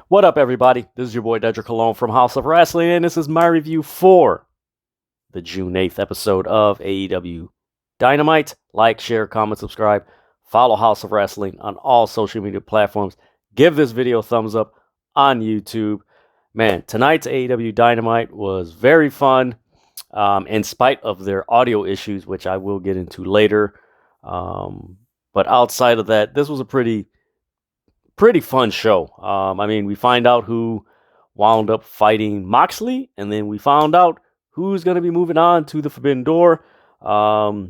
What up, everybody? This is your boy Dedrian from House of Rasslin, and this is my review for the June 8th episode of AEW Dynamite. Like, share, comment, subscribe. Follow House of Rasslin on all social media platforms. Give this video a thumbs up on YouTube. Man, tonight's AEW Dynamite was very fun, in spite of their audio issues, which I will get into later. But outside of that, this was a pretty fun show. We find out who wound up fighting Moxley, and then we found out who's going to be moving on to the Forbidden Door.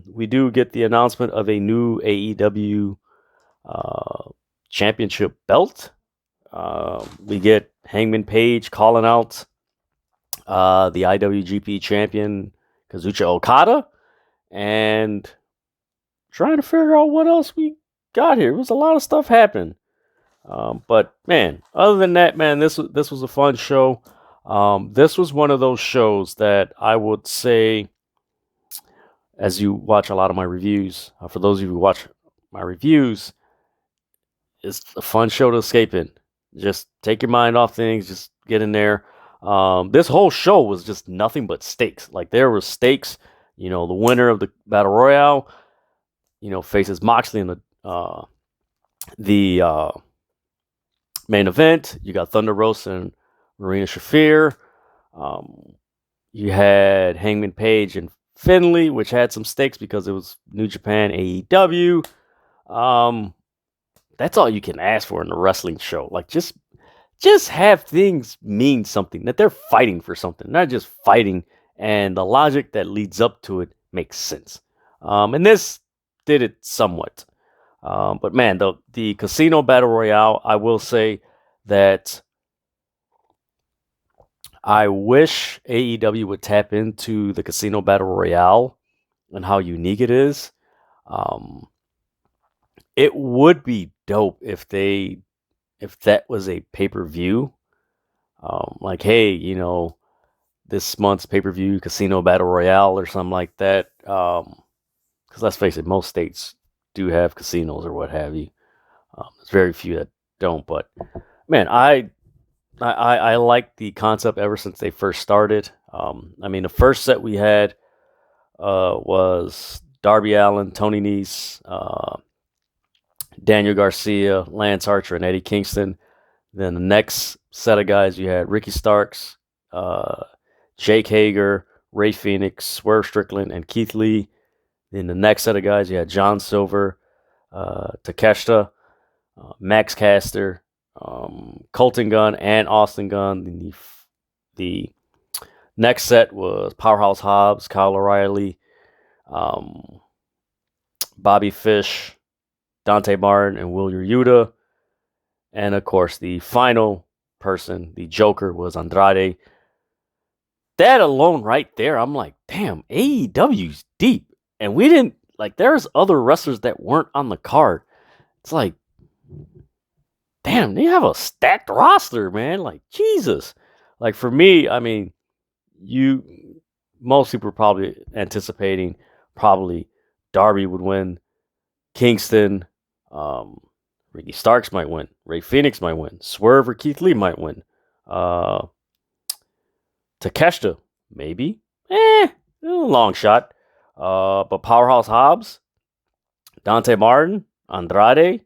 We do get the announcement of a new AEW championship belt. We get Hangman Page calling out the IWGP champion Kazuchika Okada, and trying to figure out what else we got here. It was a lot of stuff happening. But man, other than that, man, this was a fun show. This was one of those shows that I would say, as you watch a lot of my reviews, for those of you who watch my reviews, it's a fun show to escape in. Just take your mind off things, just get in there. This whole show was just nothing but stakes. Like, there were stakes. The winner of the Battle Royale, faces Moxley in the main event. You got Thunder Rosa and Marina Shafir. You had Hangman Page and Finley, which had some stakes because it was New Japan AEW. That's all you can ask for in a wrestling show. Like, just have things mean something, that they're fighting for something, not just fighting, and the logic that leads up to it makes sense. And this did it somewhat. But man, the Casino Battle Royale, I will say that I wish AEW would tap into the Casino Battle Royale and how unique it is. It would be dope if that was a pay-per-view. Like, hey, this month's pay-per-view Casino Battle Royale or something like that. Because let's face it, most states do have casinos or what have you. There's very few that don't, but man, I like the concept ever since they first started. The first set we had was Darby Allin, Tony Nese, Daniel Garcia, Lance Archer, and Eddie Kingston. Then the next set of guys, you had Ricky Starks, Jake Hager, Ray Phoenix, Swerve Strickland, and Keith Lee. Then the next set of guys, you had John Silver, Takeshita, Max Caster, Colton Gunn, and Austin Gunn. The next set was Powerhouse Hobbs, Kyle O'Reilly, Bobby Fish, Dante Martin, and William Yuta. And of course, the final person, the Joker, was Andrade. That alone right there, I'm like, damn, AEW's deep. And we didn't, like, there's other wrestlers that weren't on the card. It's like, damn, they have a stacked roster, man. Like, Jesus. Like, for me, most people were probably anticipating Darby would win, Kingston, Ricky Starks might win, Ray Phoenix might win, Swerve or Keith Lee might win, Takeshita, maybe, a long shot. But Powerhouse Hobbs, Dante Martin, Andrade,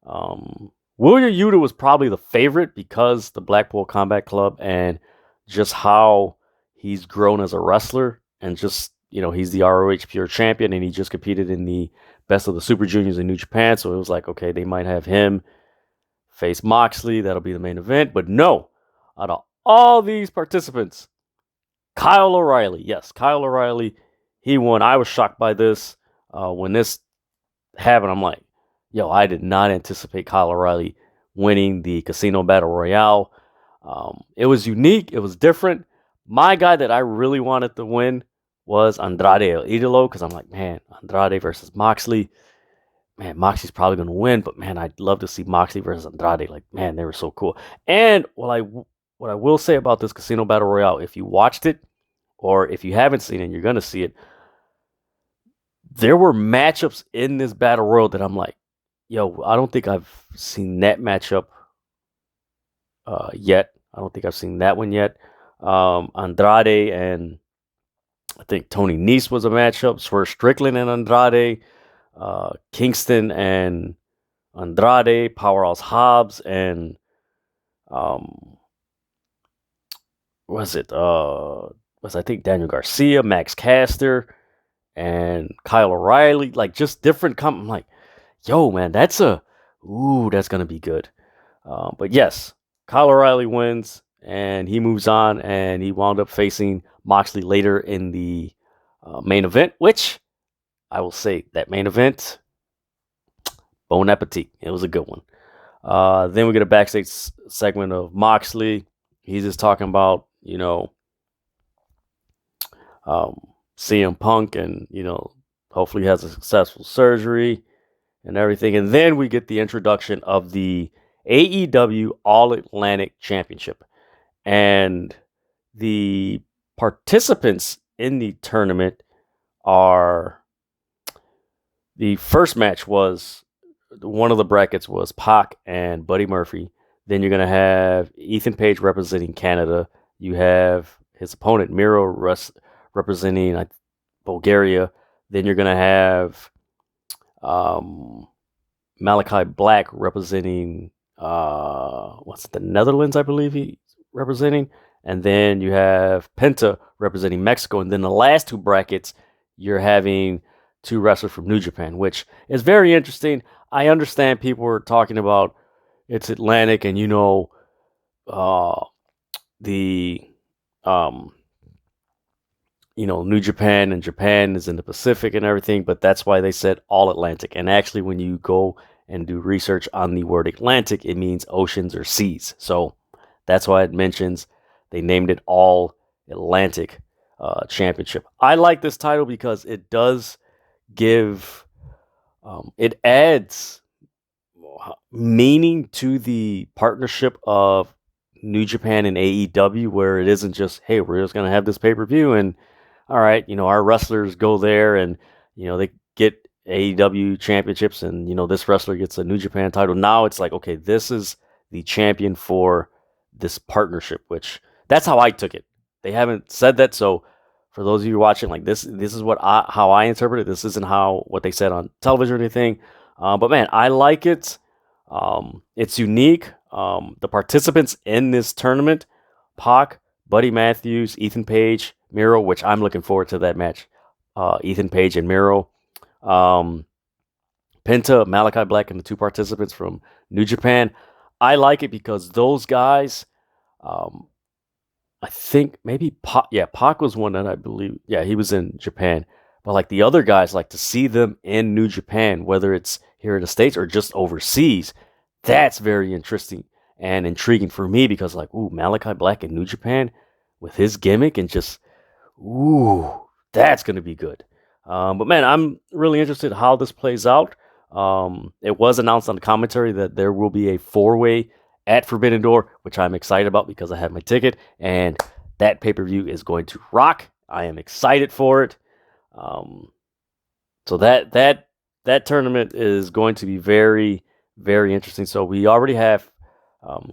William Yuta was probably the favorite because the Blackpool Combat Club and just how he's grown as a wrestler, and just, he's the ROH Pure Champion, and he just competed in the Best of the Super Juniors in New Japan, so it was like, okay, they might have him face Moxley, that'll be the main event. But no, out of all these participants, Kyle O'Reilly, he won. I was shocked by this. When this happened, I'm like, yo, I did not anticipate Kyle O'Reilly winning the Casino Battle Royale. It was unique. It was different. My guy that I really wanted to win was Andrade El Idolo, because I'm like, man, Andrade versus Moxley. Man, Moxley's probably going to win, but man, I'd love to see Moxley versus Andrade. Like, man, they were so cool. And what I will say about this Casino Battle Royale, if you watched it, or if you haven't seen it, you're going to see it, there were matchups in this Battle Royal that I'm like, yo, I don't think I've seen that matchup yet. I don't think I've seen that one yet. Andrade and I think Tony Nese was a matchup. Swerve Strickland and Andrade. Kingston and Andrade. Powerhouse Hobbs and I think Daniel Garcia, Max Caster, and Kyle O'Reilly. Like just different. I'm like, yo, man, that's gonna be good. But yes, Kyle O'Reilly wins and he moves on, and he wound up facing Moxley later in the main event, which I will say that main event, bon appetit. It was a good one. Then we get a backstage segment of Moxley. He's just talking about, CM Punk and, hopefully has a successful surgery and everything. And then we get the introduction of the AEW All Atlantic Championship. And the participants in the tournament are, the first match was, one of the brackets was Pac and Buddy Murphy. Then you're going to have Ethan Page representing Canada. You have his opponent Miro representing Bulgaria. Then you're going to have Malachi Black representing the Netherlands, I believe he's representing. And then you have Penta representing Mexico. And then the last two brackets, you're having two wrestlers from New Japan, which is very interesting. I understand people are talking about it's Atlantic and, New Japan and Japan is in the Pacific and everything, but that's why they said All Atlantic. And actually, when you go and do research on the word Atlantic, it means oceans or seas. So that's why it mentions they named it All Atlantic Championship. I like this title because it does give, it adds meaning to the partnership of New Japan and AEW, where it isn't just, hey, we're just going to have this pay-per-view and all right, our wrestlers go there and, they get AEW championships and, this wrestler gets a New Japan title. Now it's like, okay, this is the champion for this partnership, which that's how I took it. They haven't said that. So for those of you watching, like this is how I interpret it. This isn't what they said on television or anything. But man, I like it. It's unique. The participants in this tournament, Pac, Buddy Matthews, Ethan Page, Miro, which I'm looking forward to that match. Ethan Page and Miro. Penta, Malachi Black, and the two participants from New Japan. I like it because those guys, I think maybe Pac was one that I believe, he was in Japan. But like the other guys, like to see them in New Japan, whether it's here in the States or just overseas, that's very interesting and intriguing for me because like, Malachi Black in New Japan with his gimmick and just, that's going to be good. But man, I'm really interested how this plays out. It was announced on the commentary that there will be a 4-way at Forbidden Door, which I'm excited about because I have my ticket and that pay-per-view is going to rock. I am excited for it. So that tournament is going to be very, very interesting. So we already have,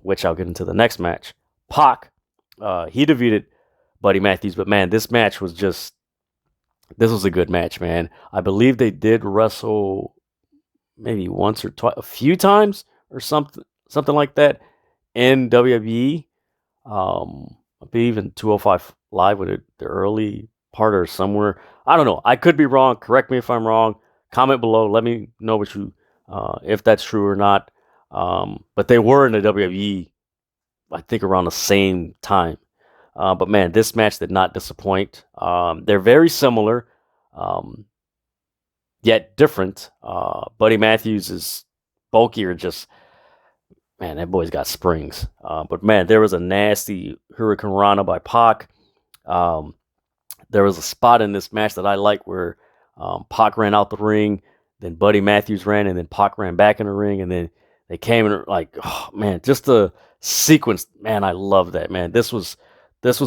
which I'll get into the next match, Pac. He defeated Buddy Matthews, but man, this was a good match, man. I believe they did wrestle maybe once or twice, a few times or something like that in WWE. I believe in 205 Live with the early part or somewhere. I don't know. I could be wrong. Correct me if I'm wrong. Comment below. Let me know if that's true or not. But they were in the WWE, I think, around the same time. But man, this match did not disappoint. They're very similar, yet different. Buddy Matthews is bulkier, just, man, that boy's got springs. But man, there was a nasty Hurricane Rana by Pac. There was a spot in this match that I like where Pac ran out the ring, then Buddy Matthews ran, and then Pac ran back in the ring, and then they came and like, oh man, just the sequence, man, I love that, man. This was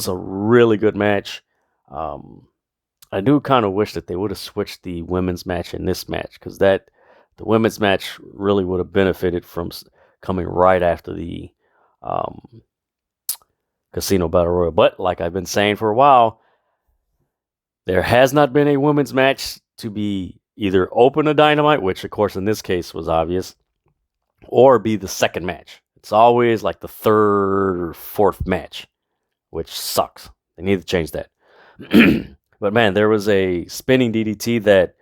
a really good match. I do kind of wish that they would have switched the women's match in this match because the women's match really would have benefited from coming right after the Casino Battle Royal. But like I've been saying for a while, there has not been a women's match to be either open a Dynamite, which of course in this case was obvious, or be the second match. It's always like the third or fourth match, which sucks. They need to change that. But man, there was a spinning DDT that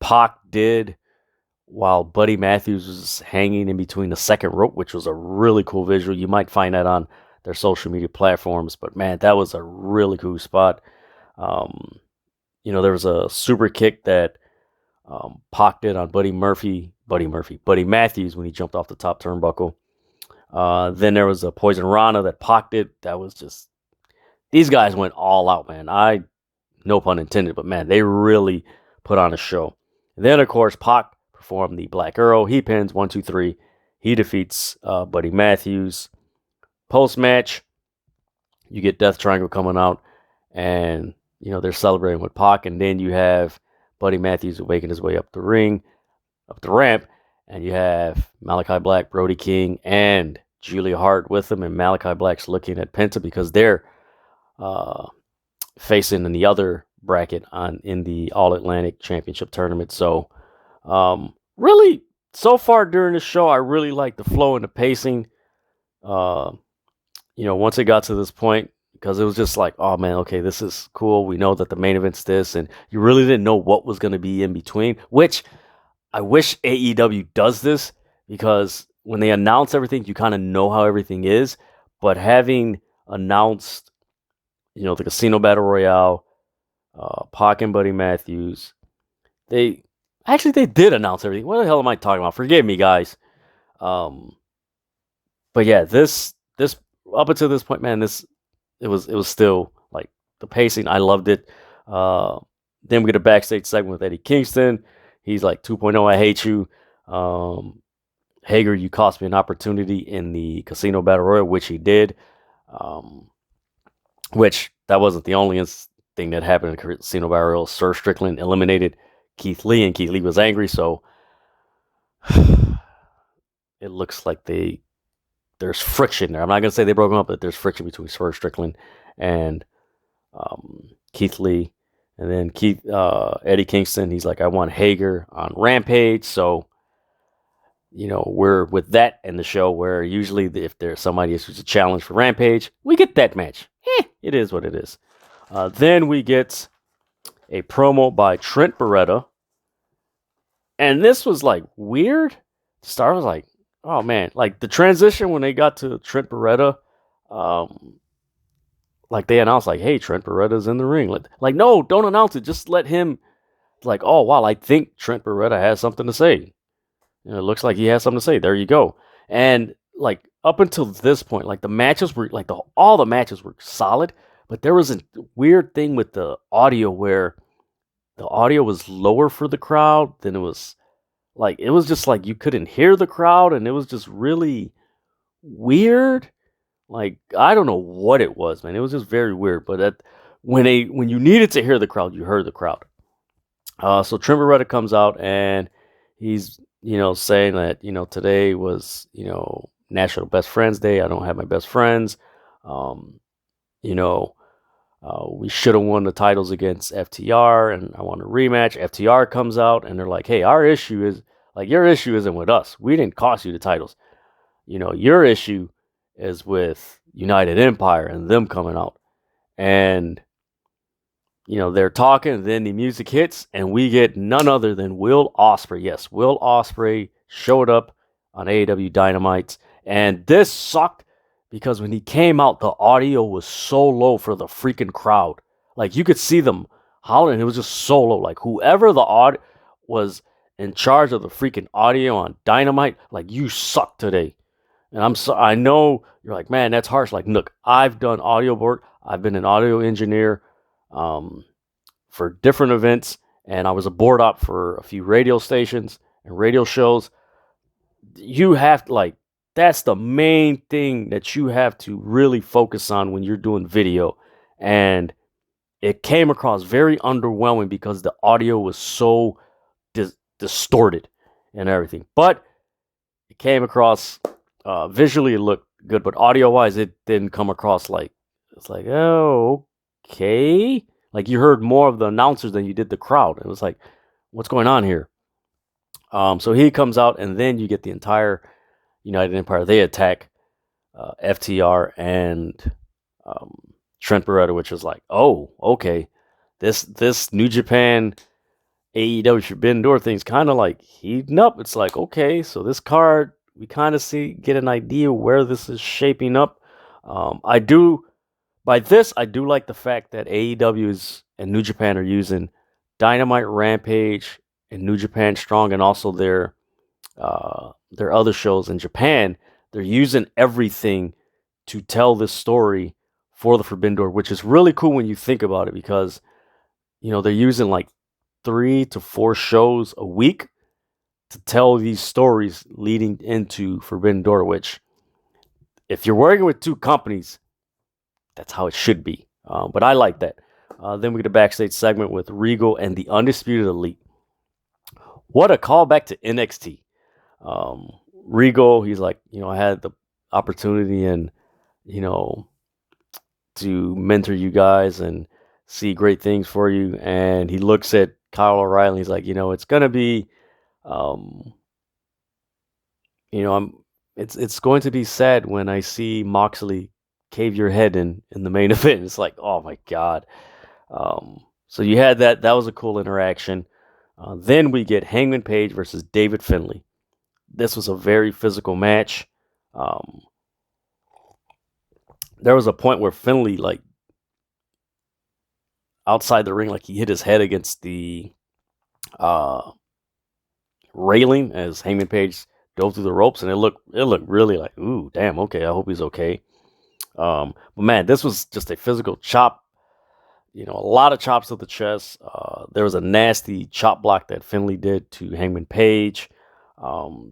Pac did while Buddy Matthews was hanging in between the second rope, which was a really cool visual. You might find that on their social media platforms, but man, that was a really cool spot. There was a super kick that Pac did on Buddy Matthews when he jumped off the top turnbuckle. Then there was a Poison Rana that Pac did. That was just, these guys went all out, man. No pun intended, but man, they really put on a show. And then of course, Pac performed the Black Arrow. He pins 1, 2, 3. He defeats Buddy Matthews. Post-match, you get Death Triangle coming out, and they're celebrating with Pac, and then you have Buddy Matthews making his way up the ramp, and you have Malachi Black, Brody King, and Julia Hart with him, and Malachi Black's looking at Penta because they're facing in the other bracket in the All-Atlantic Championship Tournament. So, really, so far during the show, I really like the flow and the pacing. Once it got to this point, because it was just like, oh man, okay, this is cool. We know that the main event's this, and you really didn't know what was going to be in between, which I wish AEW does this, because when they announce everything, you kind of know how everything is. But having announced, the Casino Battle Royale, Pac and Buddy Matthews, they did announce everything. What the hell am I talking about? Forgive me, guys. But yeah, this up until this point, man, it was still like the pacing. I loved it. Then we get a backstage segment with Eddie Kingston. He's like 2.0, I hate you. Hager, you cost me an opportunity in the Casino Battle Royal, which he did. Which that wasn't the only thing that happened in the Casino Battle Royal. Sir Strickland eliminated Keith Lee, and Keith Lee was angry, so it looks like there's friction there. I'm not going to say they broke them up, but there's friction between Sir Strickland and Keith Lee. And then Eddie Kingston, he's like, I want Hager on Rampage. So, we're with that in the show where usually if there's somebody who's a challenge for Rampage, we get that match. It is what it is. Then we get a promo by Trent Beretta. And this was like weird. The start was like, oh man, like the transition when they got to Trent Beretta, like they announced like, hey, Trent Beretta's in the ring. Like, no, don't announce it. Just let him, like, oh wow, I think Trent Beretta has something to say. It looks like he has something to say. There you go. And like up until this point, like the matches were like all the matches were solid, but there was a weird thing with the audio where the audio was lower for the crowd than it was. Like, it was just like you couldn't hear the crowd, and it was just really weird. Like, I don't know what it was, man. It was just very weird. But when you needed to hear the crowd, you heard the crowd. So Trent Beretta comes out, and he's, saying that, today was, National Best Friends Day. I don't have my best friends. We should have won the titles against FTR, and I want a rematch. FTR comes out, and they're like, hey, our issue is, like, your issue isn't with us. We didn't cost you the titles. Your issue is with United Empire and them coming out. And, they're talking, and then the music hits, and we get none other than Will Ospreay. Yes, Will Ospreay showed up on AEW Dynamite, and this sucked because when he came out, the audio was so low for the freaking crowd. Like, you could see them hollering. It was just so low. Like, whoever the was in charge of the freaking audio on Dynamite, like, you suck today. And I know you're like, man, that's harsh. Like, look, I've done audio work. I've been an audio engineer for different events, and I was a board op for a few radio stations and radio shows. You have to, like, that's the main thing that you have to really focus on when you're doing video. And it came across very underwhelming because the audio was so distorted and everything. But it came across Visually, it looked good, but audio-wise, it didn't come across like it's like, oh, okay. Like you heard more of the announcers than you did the crowd. It was like, what's going on here? So he comes out, and then you get the entire United Empire. They attack FTR and Trent Beretta, which is like, oh, okay. This New Japan AEW Forbidden Door thing's kind of like heating up. It's like, okay, so this card, we kind of get an idea where this is shaping up. I do like the fact that AEW and New Japan are using Dynamite, Rampage, and New Japan Strong, and also their other shows in Japan. They're using everything to tell this story for the Forbidden Door, which is really cool when you think about it, because they're using like 3 to 4 shows a week to tell these stories leading into Forbidden Door, which, if you're working with 2 companies, that's how it should be. But I like that. Then we get a backstage segment with Regal and the Undisputed Elite. What a callback to NXT. Regal, he's like, I had the opportunity and, to mentor you guys and see great things for you. And he looks at Kyle O'Reilly. He's like, it's gonna be, it's going to be sad when I see Moxley cave your head in the main event. It's like, oh my god. So you had that. That was a cool interaction. Then we get Hangman Page versus David Finley. This was a very physical match. There was a point where Finley, like, outside the ring, like he hit his head against the railing as Hangman Page dove through the ropes, and it looked really like, ooh, damn, okay, I hope he's okay. But man, this was just a physical chop. A lot of chops to the chest. There was a nasty chop block that Finley did to Hangman Page.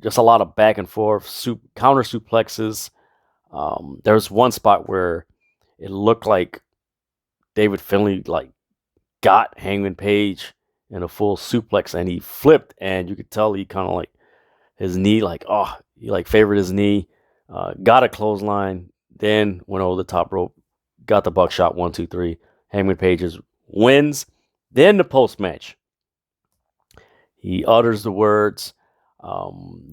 Just a lot of back and forth, counter suplexes. There was one spot where it looked like David Finley got Hangman Page in a full suplex, and he flipped, and you could tell he kind of like his knee, he favored his knee, got a clothesline, then went over the top rope, got the buckshot, 1, 2, 3. Hangman Page wins. Then the post match, he utters the words,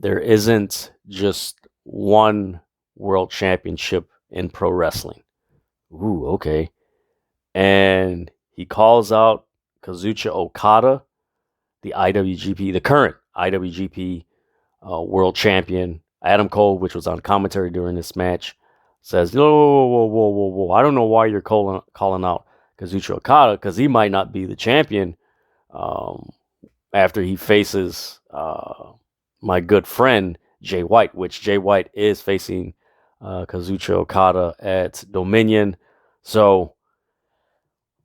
there isn't just one world championship in pro wrestling. Ooh, okay. And he calls out Kazuchika Okada, the current IWGP world champion. Adam Cole, which was on commentary during this match, says, whoa. I don't know why you're calling out Kazuchika Okada, because he might not be the champion after he faces my good friend Jay White, which Jay White is facing Kazuchika Okada at Dominion. So,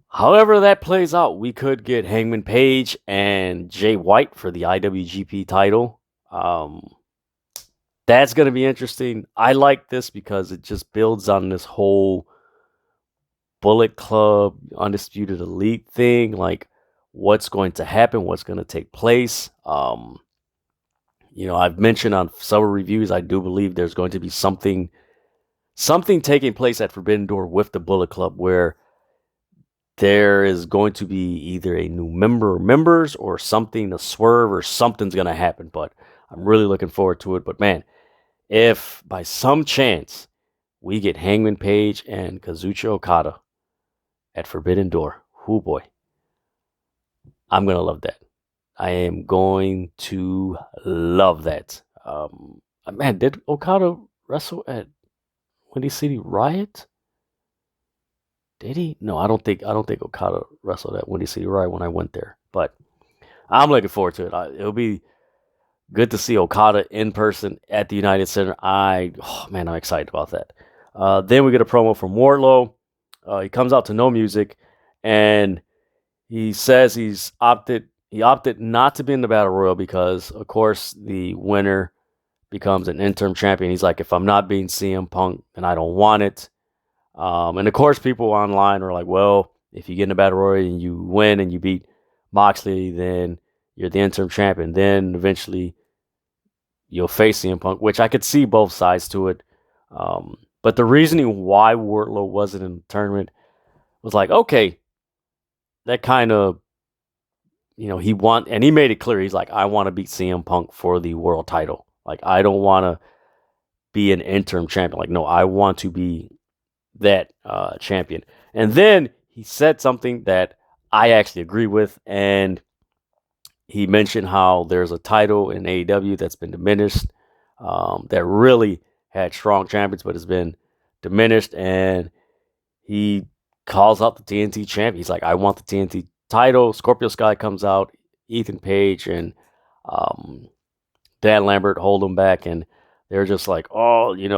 however that plays out, we could get Hangman Page and Jay White for the IWGP title. That's going to be interesting. I like this because it just builds on this whole Bullet Club, Undisputed Elite thing. Like, what's going to happen? What's going to take place? I've mentioned on several reviews, I do believe there's going to be something taking place at Forbidden Door with the Bullet Club, where there is going to be either a new members or something, a swerve, or something's going to happen. But I'm really looking forward to it. But man, if by some chance we get Hangman Page and Kazuchika Okada at Forbidden Door, oh boy, I'm going to love that. I am going to love that. Man, did Okada wrestle at Windy City Riot? Did he? No, I don't think Okada wrestled at Windy City Riot when I went there. But I'm looking forward to it. It'll be good to see Okada in person at the United Center. I'm excited about that. Then we get a promo from Wardlow. He comes out to no music, and he says he opted not to be in the Battle Royal because, of course, the winner becomes an interim champion. He's like, if I'm not being CM Punk, then I don't want it. And of course, people online are like, well, if you get in a Battle Royal and you win and you beat Moxley, then you're the interim champion. Then eventually you'll face CM Punk, which I could see both sides to it. But the reasoning why Wardlow wasn't in the tournament was like, okay, that kind of, he made it clear. He's like, I want to beat CM Punk for the world title. Like, I don't want to be an interim champion. Like, no, I want to be that champion. And then he said something that I actually agree with, and he mentioned how there's a title in AEW that's been diminished, that really had strong champions, but has been diminished, and he calls out the TNT champion. He's like, I want the TNT title. Scorpio Sky comes out, Ethan Page and Dan Lambert hold him back, and they're just like, holding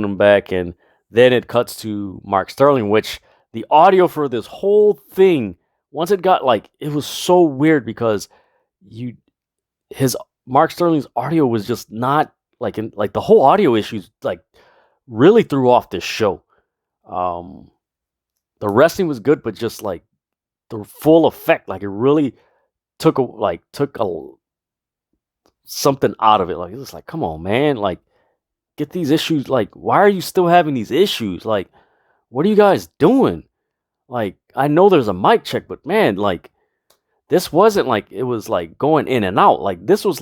him back. And then it cuts to Mark Sterling, which the audio for this whole thing, once it got it was so weird because Mark Sterling's audio was just not the whole audio issues really threw off this show. The wrestling was good, but just the full effect, it really took something out of it. It was like, come on, man, get these issues. Why are you still having these issues? What are you guys doing? I know there's a mic check, but man, this wasn't it was going in and out. This was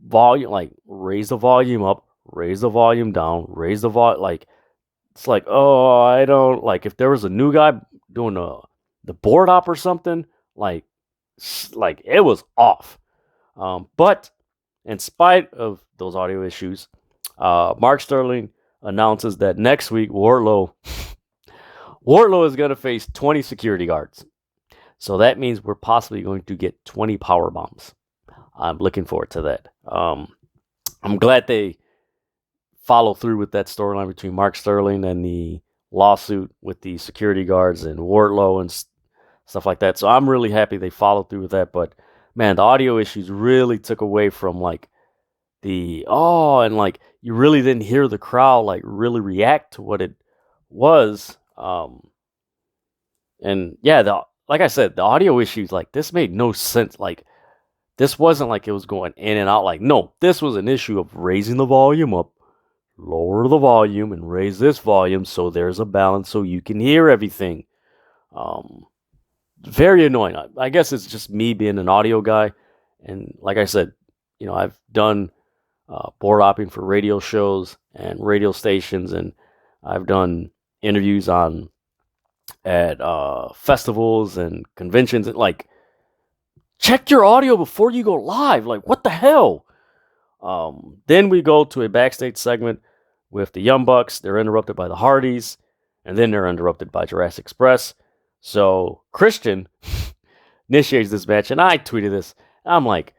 volume, raise the volume up, raise the volume down, raise the volume. It's oh, I don't if there was a new guy doing the board op or something, it was off. But in spite of those audio issues, Mark Sterling announces that next week Wardlow is going to face 20 security guards. So that means we're possibly going to get 20 power bombs. I'm looking forward to that. I'm glad they follow through with that storyline between Mark Sterling and the lawsuit with the security guards and Wardlow and stuff like that. So I'm really happy they followed through with that. But man, the audio issues really took away from you really didn't hear the crowd really react to what it was. And yeah, like I said, the audio issues, this made no sense. This wasn't it was going in and out. No, this was an issue of raising the volume up, lower the volume, and raise this volume so there's a balance so you can hear everything. Very annoying. I guess it's just me being an audio guy. And like I said, I've done board hopping for radio shows and radio stations, and I've done interviews at festivals and conventions. And check your audio before you go live. What the hell? Then we go to a backstage segment with the Young Bucks. They're interrupted by the Hardys, and then they're interrupted by Jurassic Express. So Christian initiates this match, and I tweeted this. I'm like,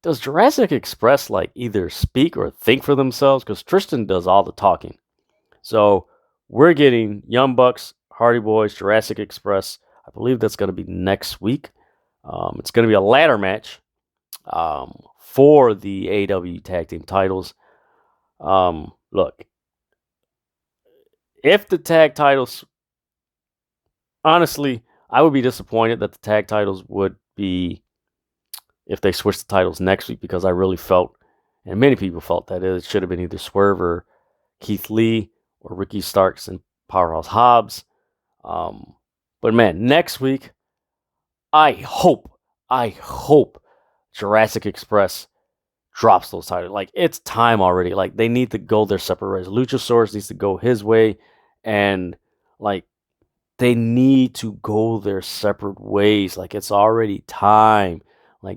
does Jurassic Express either speak or think for themselves? Because Tristan does all the talking. So we're getting Young Bucks, Hardy Boys, Jurassic Express. I believe that's going to be next week. It's going to be a ladder match for the AEW tag team titles. Look, if the tag titles, honestly, I would be disappointed that the tag titles would be, if they switched the titles next week, because I really felt, and many people felt, that it should have been either Swerve or Keith Lee or Ricky Starks and Powerhouse Hobbs. But man, next week, I hope Jurassic Express drops those titles. It's time already. They need to go their separate ways. Luchasaurus needs to go his way, and they need to go their separate ways. It's already time.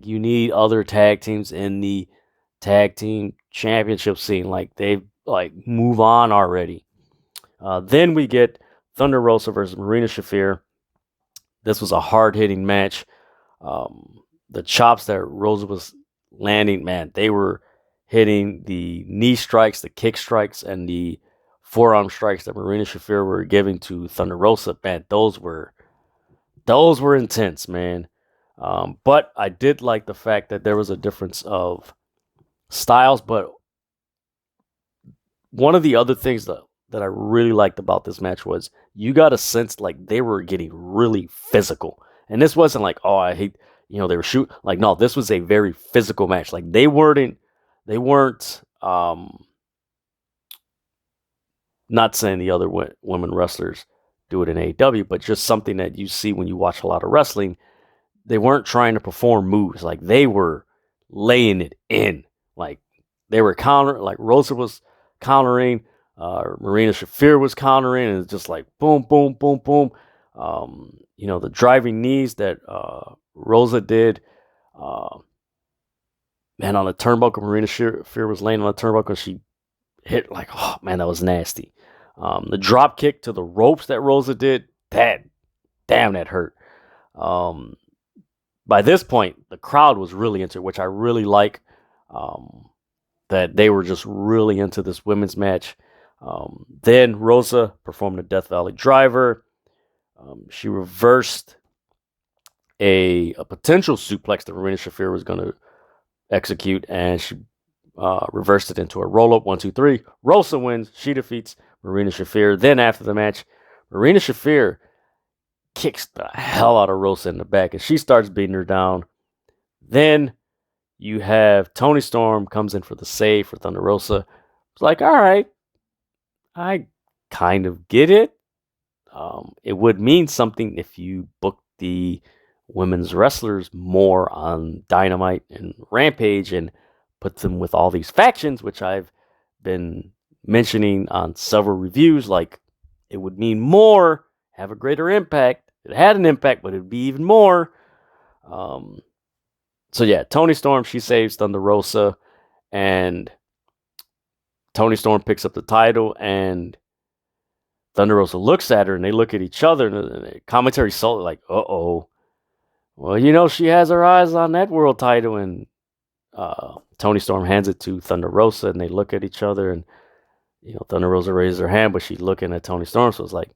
You need other tag teams in the tag team championship scene. They've move on already. Then we get Thunder Rosa versus Marina Shafir. This was a hard-hitting match. The chops that Rosa was landing, man, they were hitting the knee strikes, the kick strikes, and the forearm strikes that Marina Shafir were giving to Thunder Rosa. Man, those were intense, man. But I did like the fact that there was a difference of styles. But one of the other things that I really liked about this match was you got a sense they were getting really physical. And this wasn't oh, I hate, they were shooting. Like, no, this was a very physical match. Like, they weren't not saying the other women wrestlers do it in AEW, but just something that you see when you watch a lot of wrestling. They weren't trying to perform moves. Like, they were laying it in. Like, they were countering. Like, Rosa was countering. Marina Shafir was countering. And it's just like boom, boom, boom, boom. The driving knees that Rosa did. Man, on the turnbuckle, Marina Shafir was laying on the turnbuckle, and she hit like, oh man, that was nasty. The drop kick to the ropes that Rosa did, that hurt. By this point, the crowd was really into it, which I really like. That they were just really into this women's match. Then Rosa performed a Death Valley Driver. She reversed a potential suplex that Marina Shafir was going to execute, and she reversed it into a roll-up. 1, 2, 3. Rosa wins. She defeats Marina Shafir. Then after the match, Marina Shafir kicks the hell out of Rosa in the back, and she starts beating her down. Then you have Toni Storm comes in for the save for Thunder Rosa. It's like, all right, I kind of get it. It would mean something if you booked the women's wrestlers more on Dynamite and Rampage and put them with all these factions, which I've been mentioning on several reviews. Like, it would mean more, have a greater impact. It had an impact, but it'd be even more. So yeah, Toni Storm, she saves Thunder Rosa, and Toni Storm picks up the title, and Thunder Rosa looks at her, and they look at each other, and the commentary salty, like, uh-oh. Well, she has her eyes on that world title, and Toni Storm hands it to Thunder Rosa, and they look at each other, and Thunder Rosa raises her hand, but she's looking at Toni Storm, so it's like,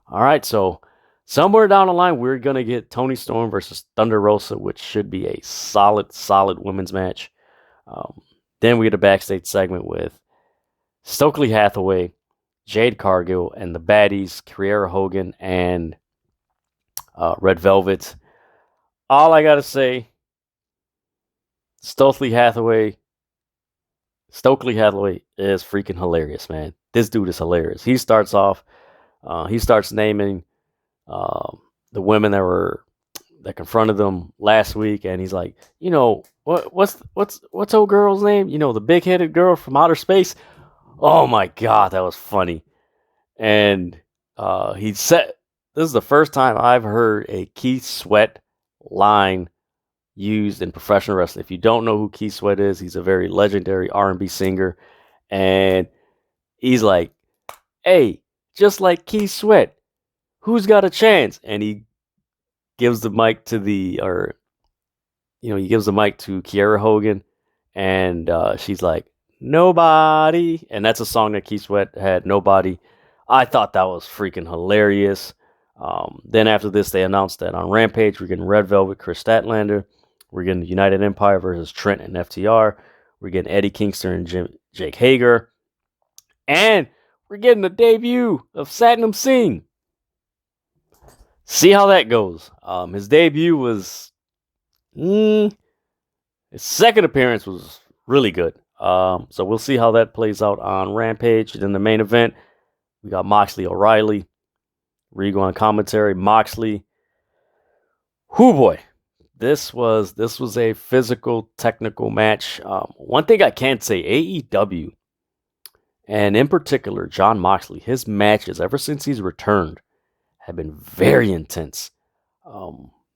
all right, so somewhere down the line, we're going to get Toni Storm versus Thunder Rosa, which should be a solid women's match. Then we get a backstage segment with Stokely Hathaway, Jade Cargill, and the baddies, Kiera Hogan and Red Velvet. All I got to say, Stokely Hathaway is freaking hilarious, man. This dude is hilarious. He starts naming the women that confronted them last week, and he's like, what's old girl's name? The big-headed girl from outer space. Oh my god, that was funny. And he said, this is the first time I've heard a Keith Sweat line used in professional wrestling. If you don't know who Keith Sweat is, he's a very legendary R&B singer, and he's like, hey, just like Keith Sweat, who's got a chance? And he gives the mic to Kiera Hogan, and she's like, nobody. And that's a song that Keith Sweat had, Nobody. I thought that was freaking hilarious. Then after this, they announced that on Rampage, we're getting Red Velvet, Chris Statlander. We're getting United Empire versus Trent and FTR. We're getting Eddie Kingston and Jake Hager. And we're getting the debut of Satnam Singh. See how that goes. His debut was... his second appearance was really good. So we'll see how that plays out on Rampage. And in the main event, we got Moxley O'Reilly. Regal on commentary. Moxley. Whoo boy. This was a physical, technical match. One thing I can't say, AEW, and in particular, Jon Moxley, his matches, ever since he's returned, have been very intense.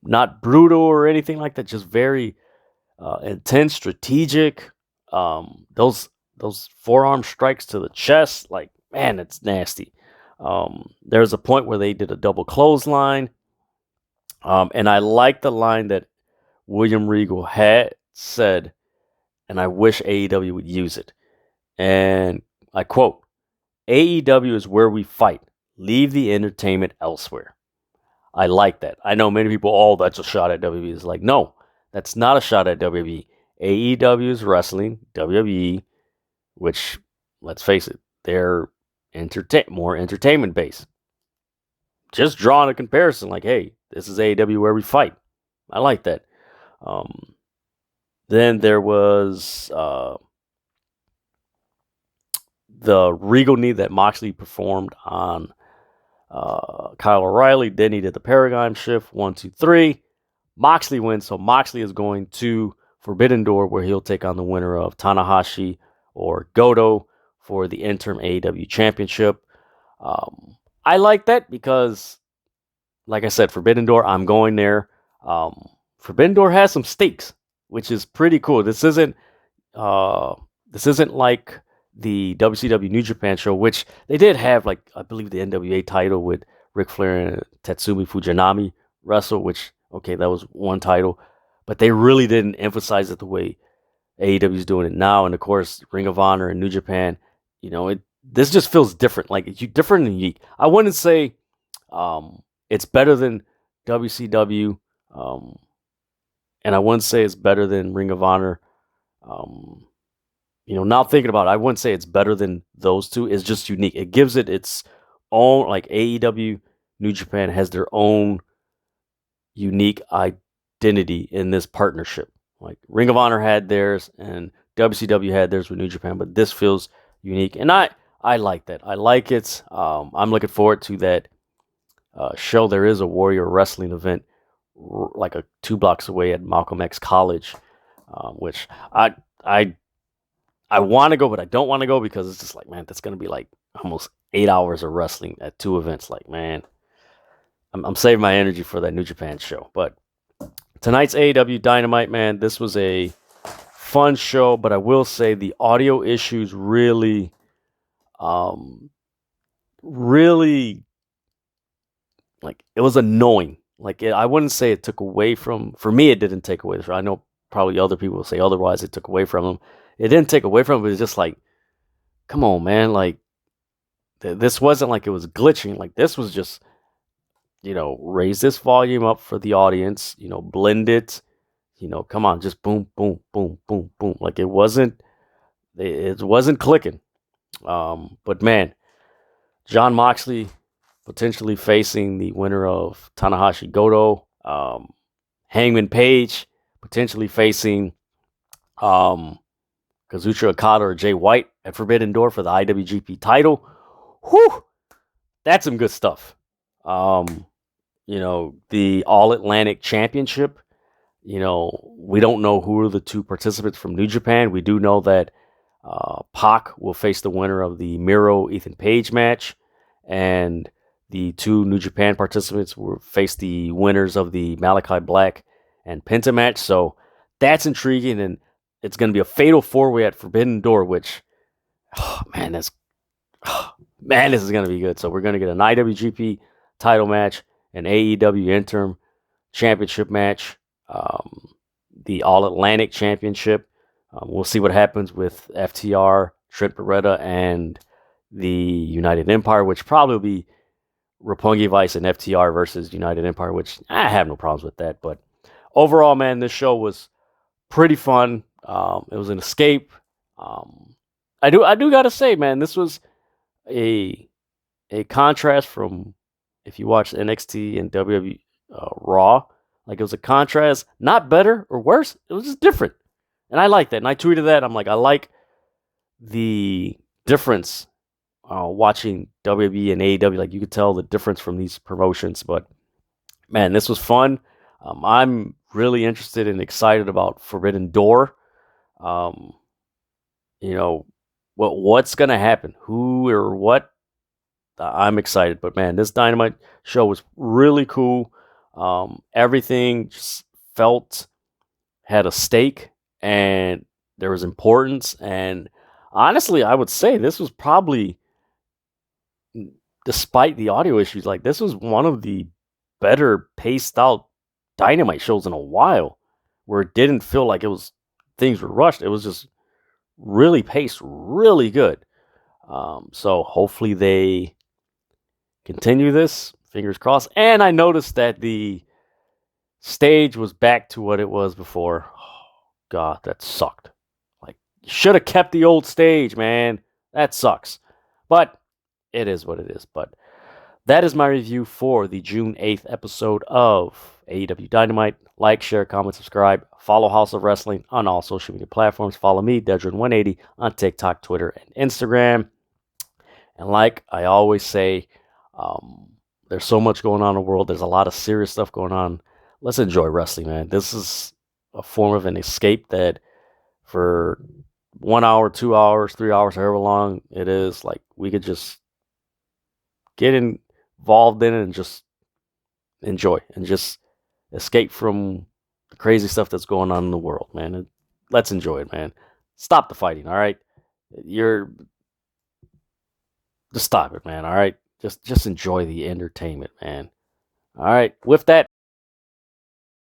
Not brutal or anything like that, just very intense, strategic. Those forearm strikes to the chest, like, man, it's nasty. There's a point where they did a double clothesline. And I like the line that William Regal had said, and I wish AEW would use it. And I quote, AEW is where we fight. Leave the entertainment elsewhere. I like that. I know many people, that's a shot at WWE. It's like, no, that's not a shot at WWE. AEW is wrestling, WWE, which, let's face it, they're more entertainment based. Just drawing a comparison like, hey, this is AEW where we fight. I like that. Then there was the Regal knee that Moxley performed on Kyle O'Reilly. Then he did the Paradigm Shift. 1, 2, 3. Moxley wins, so Moxley is going to Forbidden Door, where he'll take on the winner of Tanahashi or Goto for the interim AEW Championship. I like that because, like I said, Forbidden Door, I'm going there. Forbidden Door has some stakes, which is pretty cool. This isn't like the WCW New Japan show, which they did have, like, I believe the NWA title with Ric Flair and Tatsumi Fujinami wrestle, which, okay, that was one title, but they really didn't emphasize it the way AEW is doing it now. And of course, Ring of Honor and New Japan, this just feels different, like different and unique. I wouldn't say it's better than WCW, and I wouldn't say it's better than Ring of Honor. Now thinking about it, I wouldn't say it's better than those two. It's just unique. It gives it its own, like AEW, New Japan has their own unique identity in this partnership. Like Ring of Honor had theirs and WCW had theirs with New Japan, but this feels unique. And I like that. I like it. I'm looking forward to that show. There is a Warrior Wrestling event like 2 blocks away at Malcolm X College, which I want to go, but I don't want to go because it's just like, man, that's going to be like almost 8 hours of wrestling at 2 events. Like, man, I'm saving my energy for that New Japan show. But tonight's AEW Dynamite, man, this was a fun show, but I will say the audio issues really, like, it was annoying. Like, I wouldn't say it took away from, for me, it didn't take away. I know probably other people will say otherwise, it took away from them. It didn't take away from it, but it's just like, come on, man. Like, this wasn't like it was glitching. Like, this was just, raise this volume up for the audience, blend it, come on, just boom, boom, boom, boom, boom. Like, it wasn't clicking. But man, Jon Moxley potentially facing the winner of Tanahashi Goto. Hangman Page potentially facing Kazuchika Okada or Jay White at Forbidden Door for the IWGP title. Whew! That's some good stuff. The All-Atlantic Championship. We don't know who are the 2 participants from New Japan. We do know that Pac will face the winner of the Miro-Ethan Page match, and the 2 New Japan participants will face the winners of the Malachi Black and Penta match. So that's intriguing, and it's going to be a fatal 4-way at Forbidden Door, which, this is going to be good. So we're going to get an IWGP title match, an AEW interim championship match, the All-Atlantic Championship. We'll see what happens with FTR, Trent Beretta, and the United Empire, which probably will be Roppongi Vice and FTR versus United Empire, which I have no problems with that. But overall, man, this show was pretty fun. It was an escape. I do gotta say, man, this was a contrast from, if you watch NXT and WWE Raw. Like, it was a contrast, not better or worse. It was just different, and I like that. And I tweeted that. I'm like, I like the difference watching WWE and AEW. Like, you could tell the difference from these promotions. But man, this was fun. I'm really interested and excited about Forbidden Door. What's going to happen? Who or what? I'm excited. But man, this Dynamite show was really cool. Everything just had a stake, and there was importance. And honestly, I would say this was probably, despite the audio issues, like, this was one of the better paced out Dynamite shows in a while, where it didn't feel like things were rushed. It was just really paced, really good. So hopefully they continue this. Fingers crossed. And I noticed that the stage was back to what it was before. Oh, God, that sucked. Like, you should have kept the old stage, man. That sucks. But it is what it is. But that is my review for the June 8th episode of AEW Dynamite. Like, share, comment, subscribe. Follow House of Wrestling on all social media platforms. Follow me, Dedrian180, on TikTok, Twitter, and Instagram. And like I always say, there's so much going on in the world. There's a lot of serious stuff going on. Let's enjoy wrestling, man. This is a form of an escape that for 1 hour, 2 hours, 3 hours, however long it is, like we could just get involved in it and just enjoy and just escape from the crazy stuff that's going on in the world, man. And let's enjoy it, man. Stop the fighting, all right? Just stop it, man, all right? Just enjoy the entertainment, man. All right, with that,